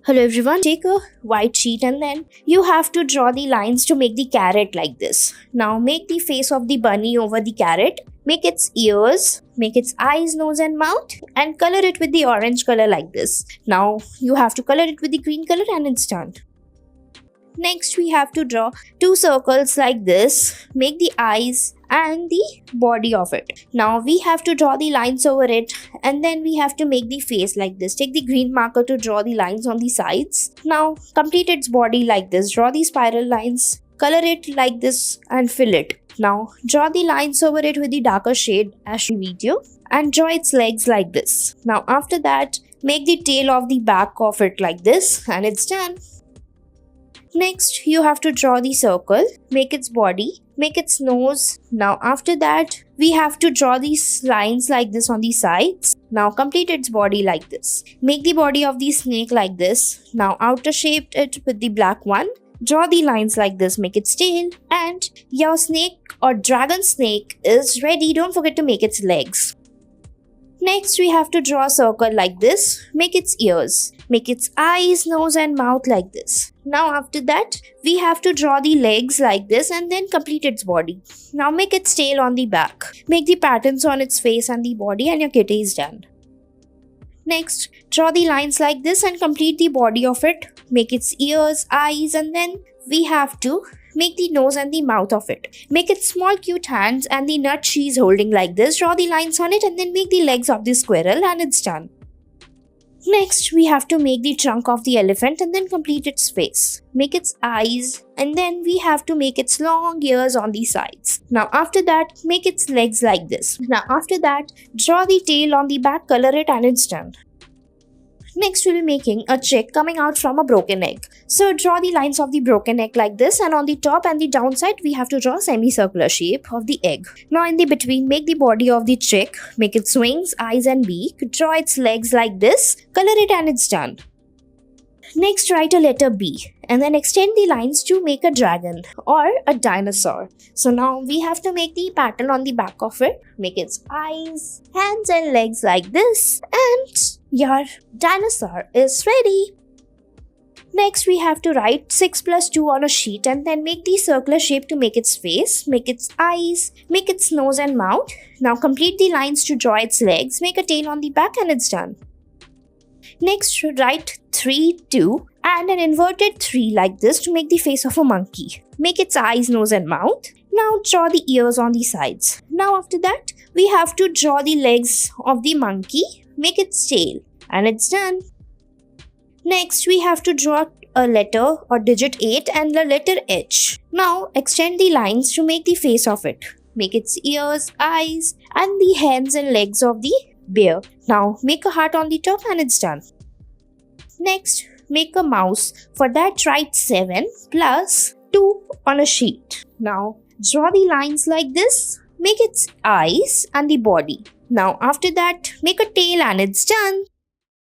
Hello everyone, take a white sheet and then you have to draw the lines to make the carrot like this. Now make the face of the bunny over the carrot, make its ears, make its eyes, nose and mouth and color it with the orange color like this. Now you have to color it with the green color and it's done. Next we have to draw two circles like this, make the eyes and the body of it. Now we have to draw the lines over it and then we have to make the face like this. Take the green marker to draw the lines on the sides. Now complete its body like this. Draw the spiral lines, color it like this and fill it. Now draw the lines over it with the darker shade as the video and draw its legs like this. Now after that make the tail of the back of it like this and it's done. Next, you have to draw the circle, make its body, make its nose. Now after that, we have to draw these lines like this on the sides. Now complete its body like this. Make the body of the snake like this. Now outer shape it with the black one. Draw the lines like this, make its tail. And your snake or dragon snake is ready. Don't forget to make its legs. Next, we have to draw a circle like this, make its ears, make its eyes, nose and mouth like this. Now after that, we have to draw the legs like this and then complete its body. Now make its tail on the back, make the patterns on its face and the body and your kitty is done. Next, draw the lines like this and complete the body of it, make its ears, eyes and then we have to make the nose and the mouth of it. Make its small cute hands and the nut she is holding like this. Draw the lines on it and then make the legs of the squirrel and it's done. Next, we have to make the trunk of the elephant and then complete its face. Make its eyes and then we have to make its long ears on the sides. Now after that, make its legs like this. Now after that, draw the tail on the back, color it and it's done. Next, we'll be making a chick coming out from a broken egg. So draw the lines of the broken egg like this and on the top and the downside, we have to draw a semicircular shape of the egg. Now in the between, make the body of the chick, make its wings, eyes and beak, draw its legs like this, color it and it's done. Next, write a letter B and then extend the lines to make a dragon or a dinosaur. So now we have to make the pattern on the back of it. Make its eyes, hands and legs like this and your dinosaur is ready. Next, we have to write 6 plus 2 on a sheet and then make the circular shape to make its face, make its eyes, make its nose and mouth. Now complete the lines to draw its legs, make a tail on the back and it's done. Next, write 3, 2 and an inverted 3 like this to make the face of a monkey. Make its eyes, nose and mouth. Now draw the ears on the sides. Now after that, we have to draw the legs of the monkey, make its tail and it's done. Next, we have to draw a letter or digit 8 and the letter H. Now extend the lines to make the face of it. Make its ears, eyes and the hands and legs of the bear. Now make a heart on the top and it's done. Next, make a mouse. For that, write 7 plus 2 on a sheet. Now draw the lines like this, make its eyes and the body. Now after that, make a tail and it's done.